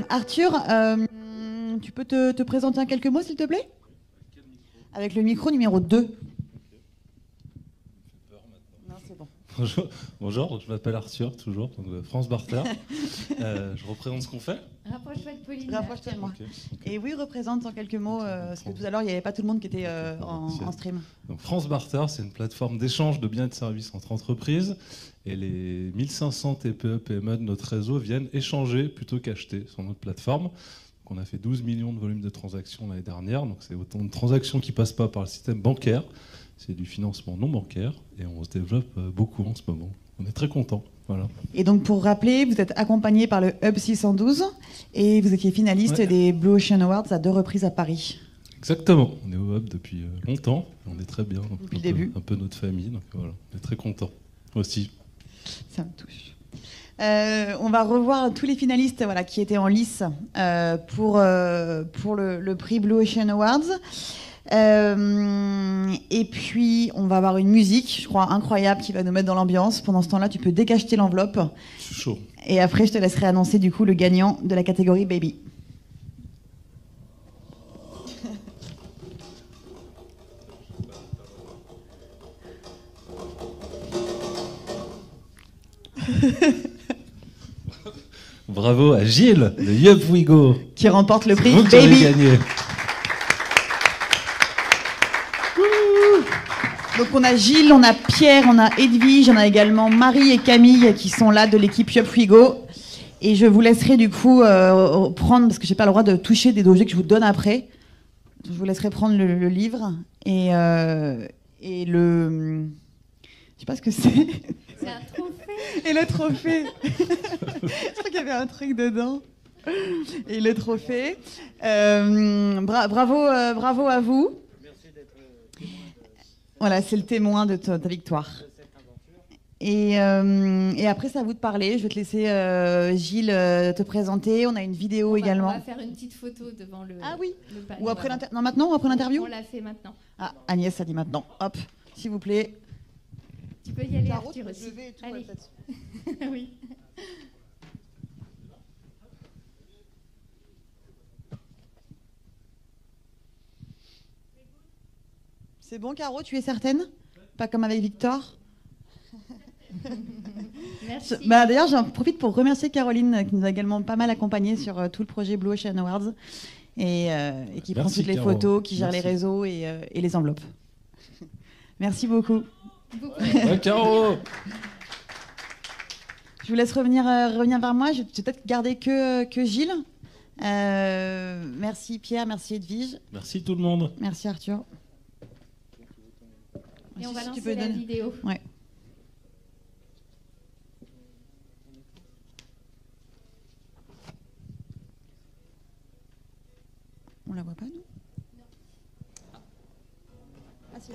Arthur, tu peux te présenter en quelques mots, s'il te plaît? Avec le micro numéro 2. Bonjour, je m'appelle Arthur, toujours, donc France Barter. Je représente ce qu'on fait. Rapproche-toi de Pauline. Rapproche-toi de moi. Okay. Et oui, représente en quelques mots, parce que tout à l'heure, il n'y avait pas tout le monde qui était en stream. Donc France Barter, c'est une plateforme d'échange de biens et de services entre entreprises. Et les 1500 TPE, PME de notre réseau viennent échanger plutôt qu'acheter sur notre plateforme. Donc on a fait 12 millions de volumes de transactions l'année dernière. Donc c'est autant de transactions qui ne passent pas par le système bancaire. C'est du financement non bancaire et on se développe beaucoup en ce moment. On est très contents. Voilà. Et donc pour rappeler, vous êtes accompagné par le Hub 612 et vous étiez finaliste des Blue Ocean Awards à 2 reprises à Paris. Exactement. On est au Hub depuis longtemps. On est très bien. Donc depuis le début. Un peu notre famille. Donc voilà, on est très contents aussi. Ça me touche. On va revoir tous les finalistes qui étaient en lice pour le prix Blue Ocean Awards. Et puis on va avoir une musique, je crois, incroyable qui va nous mettre dans l'ambiance. Pendant ce temps-là, tu peux décacheter l'enveloppe. Je suis chaud. Et après, je te laisserai annoncer du coup le gagnant de la catégorie Baby. Bravo à Gilles de Yup We Go qui remporte le prix vous Baby. Gagné. Donc on a Gilles, on a Pierre, on a Edwige, on a également Marie et Camille qui sont là de l'équipe Yup We Go. Et je vous laisserai du coup prendre, parce que j'ai pas le droit de toucher des objets que je vous donne après. Je vous laisserai prendre le livre et le... Je sais pas ce que c'est. C'est un trophée. Et le trophée. Je crois qu'il y avait un truc dedans. Et le trophée. Bravo à vous. Merci d'être... Voilà, c'est le témoin de ta victoire. Et après, c'est à vous de parler. Je vais te laisser, Gilles, te présenter. On a une vidéo également. On va faire une petite photo devant le... Ah oui. Le panneau, Ou après non, maintenant ou après l'interview? On l'a fait maintenant. Ah, Agnès a dit maintenant. Hop, s'il vous plaît. Tu peux y aller, Arthur, aussi. Allez. Oui. C'est bon, Caro, tu es certaine? Pas comme avec Victor? Merci. D'ailleurs, j'en profite pour remercier Caroline, qui nous a également pas mal accompagnés sur tout le projet Blue Ocean Awards, et qui prend toutes les photos, qui gère les réseaux et les enveloppes. Merci beaucoup. Ouais, Caro. Je vous laisse revenir vers moi. Je vais peut-être garder que Gilles. Merci Pierre, merci Edwige. Merci tout le monde. Merci Arthur. Et on va lancer la vidéo. Ouais. On la voit pas, nous? Non. Ah, c'est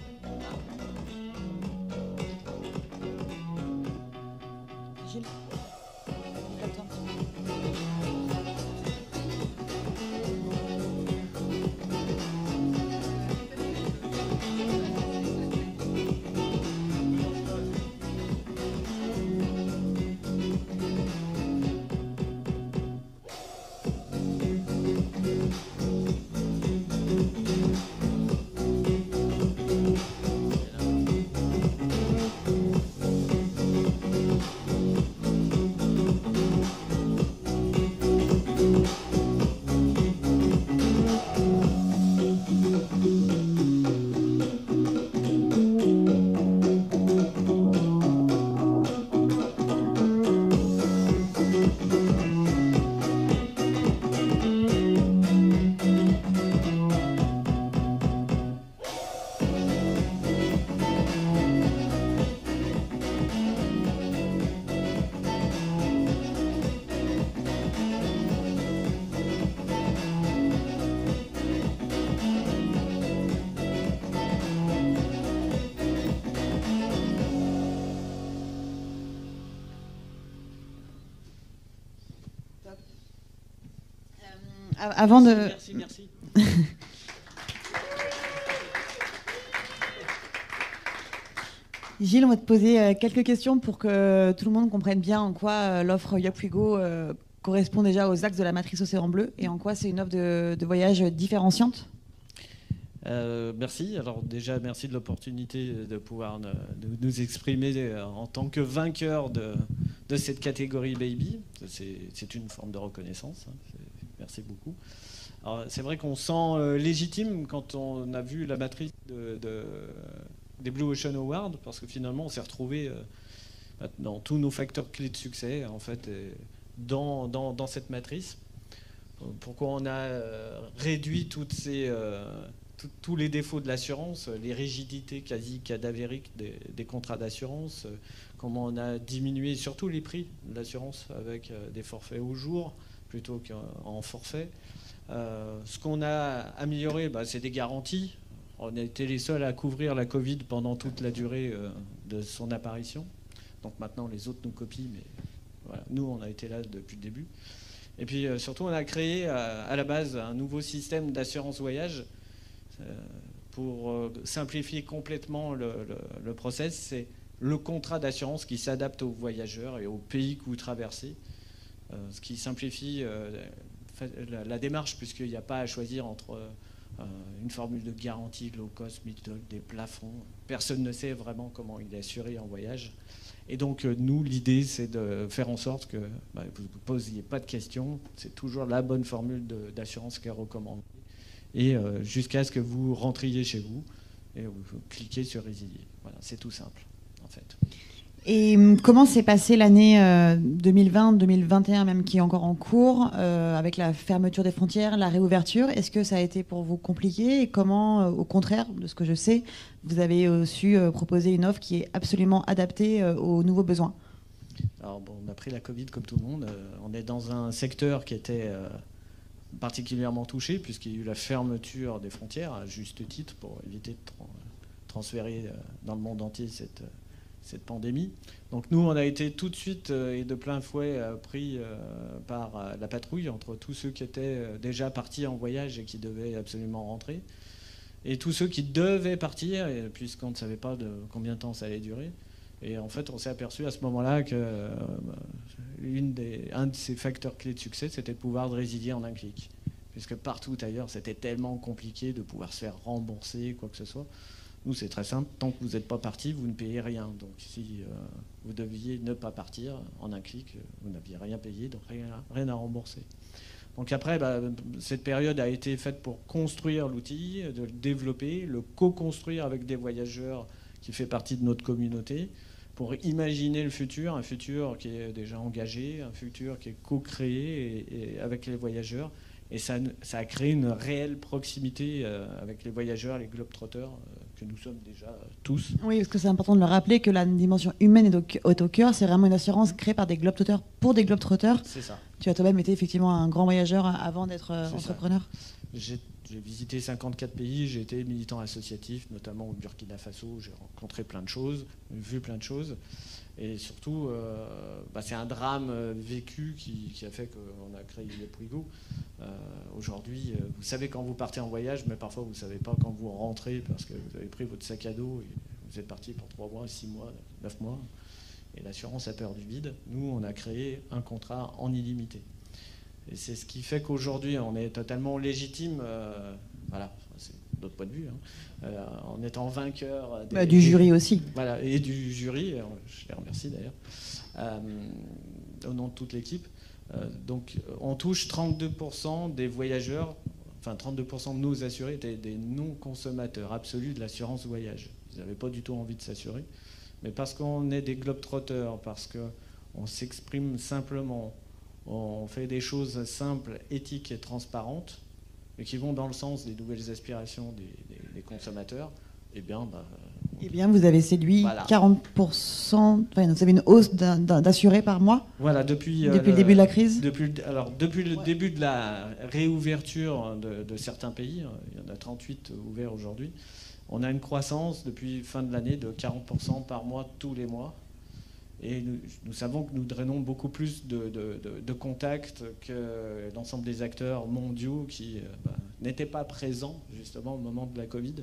Gilles. Attends. Avant de... Merci. Gilles, on va te poser quelques questions pour que tout le monde comprenne bien en quoi l'offre Yup We Go correspond déjà aux axes de la matrice Océan Bleu et en quoi c'est une offre de voyage différenciante? Merci. Alors déjà, merci de l'opportunité de pouvoir nous exprimer en tant que vainqueur de cette catégorie Baby. C'est une forme de reconnaissance. Merci beaucoup. Alors, c'est vrai qu'on sent légitime quand on a vu la matrice des Blue Ocean Awards, parce que finalement, on s'est retrouvé dans tous nos facteurs clés de succès, en fait, dans cette matrice. Pourquoi on a réduit tous les défauts de l'assurance, les rigidités quasi cadavériques des contrats d'assurance, comment on a diminué surtout les prix de l'assurance avec des forfaits au jour plutôt qu'en forfait. Ce qu'on a amélioré, c'est des garanties. On a été les seuls à couvrir la Covid pendant toute la durée de son apparition. Donc maintenant, les autres nous copient, mais voilà, nous, on a été là depuis le début. Et puis surtout, on a créé à la base un nouveau système d'assurance voyage pour simplifier complètement le process. C'est le contrat d'assurance qui s'adapte aux voyageurs et aux pays que vous traversez, ce qui simplifie la démarche, puisqu'il n'y a pas à choisir entre une formule de garantie, low cost, middle, des plafonds. Personne ne sait vraiment comment il est assuré en voyage. Et donc, nous, l'idée, c'est de faire en sorte que vous ne posiez pas de questions. C'est toujours la bonne formule d'assurance qui est recommandée. Et jusqu'à ce que vous rentriez chez vous et vous cliquez sur résilier. Voilà, c'est tout simple, en fait. Et comment s'est passée l'année 2020, 2021 même, qui est encore en cours, avec la fermeture des frontières, la réouverture? Est-ce que ça a été pour vous compliqué? Et comment, au contraire, de ce que je sais, vous avez su proposer une offre qui est absolument adaptée aux nouveaux besoins? Alors bon, on a pris la Covid comme tout le monde. On est dans un secteur qui était particulièrement touché, puisqu'il y a eu la fermeture des frontières, à juste titre, pour éviter de transférer dans le monde entier cette pandémie. Donc nous, on a été tout de suite et de plein fouet pris par la patrouille entre tous ceux qui étaient déjà partis en voyage et qui devaient absolument rentrer, et tous ceux qui devaient partir, puisqu'on ne savait pas de combien de temps ça allait durer. Et en fait, on s'est aperçu à ce moment-là que un de ces facteurs clés de succès, c'était de pouvoir résilier en un clic. Puisque partout ailleurs, c'était tellement compliqué de pouvoir se faire rembourser, quoi que ce soit. Nous, c'est très simple. Tant que vous n'êtes pas parti, vous ne payez rien. Donc, si vous deviez ne pas partir, en un clic, vous n'aviez rien payé, donc rien à rembourser. Donc après, cette période a été faite pour construire l'outil, de le développer, le co-construire avec des voyageurs qui fait partie de notre communauté, pour imaginer le futur, un futur qui est déjà engagé, un futur qui est co-créé et avec les voyageurs. Et ça a créé une réelle proximité avec les voyageurs, les globetrotters, que nous sommes déjà tous. Oui, parce que c'est important de le rappeler que la dimension humaine est au cœur. C'est vraiment une assurance créée par des globetrotters pour des globetrotters. C'est ça. Tu as toi-même été effectivement un grand voyageur avant d'être entrepreneur. J'ai visité 54 pays, j'ai été militant associatif, notamment au Burkina Faso. J'ai rencontré plein de choses, vu plein de choses. Et surtout, c'est un drame vécu qui a fait qu'on a créé Yoprigo. Aujourd'hui, vous savez quand vous partez en voyage, mais parfois vous ne savez pas quand vous rentrez parce que vous avez pris votre sac à dos et vous êtes parti pour 3 mois, 6 mois, 9 mois. Et l'assurance a peur du vide. Nous, on a créé un contrat en illimité. Et c'est ce qui fait qu'aujourd'hui, on est totalement légitime, voilà, c'est notre point de vue, en étant vainqueur du jury aussi. Voilà, et du jury, je les remercie d'ailleurs, au nom de toute l'équipe. Donc on touche 32% des voyageurs, enfin 32% de nos assurés étaient des non-consommateurs absolus de l'assurance voyage. Ils n'avaient pas du tout envie de s'assurer, mais parce qu'on est des globetrotters, parce qu'on s'exprime simplement, on fait des choses simples, éthiques et transparentes, et qui vont dans le sens des nouvelles aspirations des consommateurs, eh bien, vous avez séduit 40%, enfin, vous avez une hausse d'assurés par mois. Voilà, depuis le début de la crise. Depuis le début de la réouverture de certains pays, il y en a 38 ouverts aujourd'hui, on a une croissance depuis fin de l'année de 40% par mois, tous les mois. Et nous savons que nous drainons beaucoup plus de contacts que l'ensemble des acteurs mondiaux qui n'étaient pas présents justement au moment de la Covid.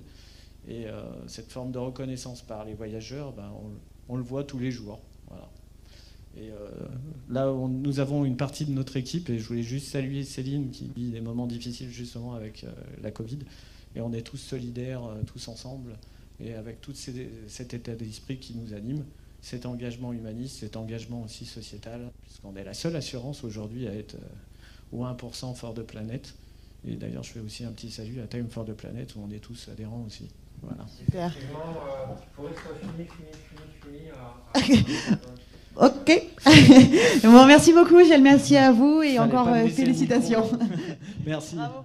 Et cette forme de reconnaissance par les voyageurs, on le voit tous les jours. Voilà. Et là, nous avons une partie de notre équipe, et je voulais juste saluer Céline qui vit des moments difficiles justement avec la Covid. Et on est tous solidaires, tous ensemble, et avec tout cet état d'esprit qui nous anime, cet engagement humaniste, cet engagement aussi sociétal, puisqu'on est la seule assurance aujourd'hui à être au 1% for the planet. Et d'ailleurs, je fais aussi un petit salut à Time for the Planet, où on est tous adhérents aussi. Voilà. Super. Il faudrait que ce soit fini. Ok. Bon, merci beaucoup, Gilles. Merci à vous et Fallait encore pas me laisser le félicitations. micro. Merci. Bravo.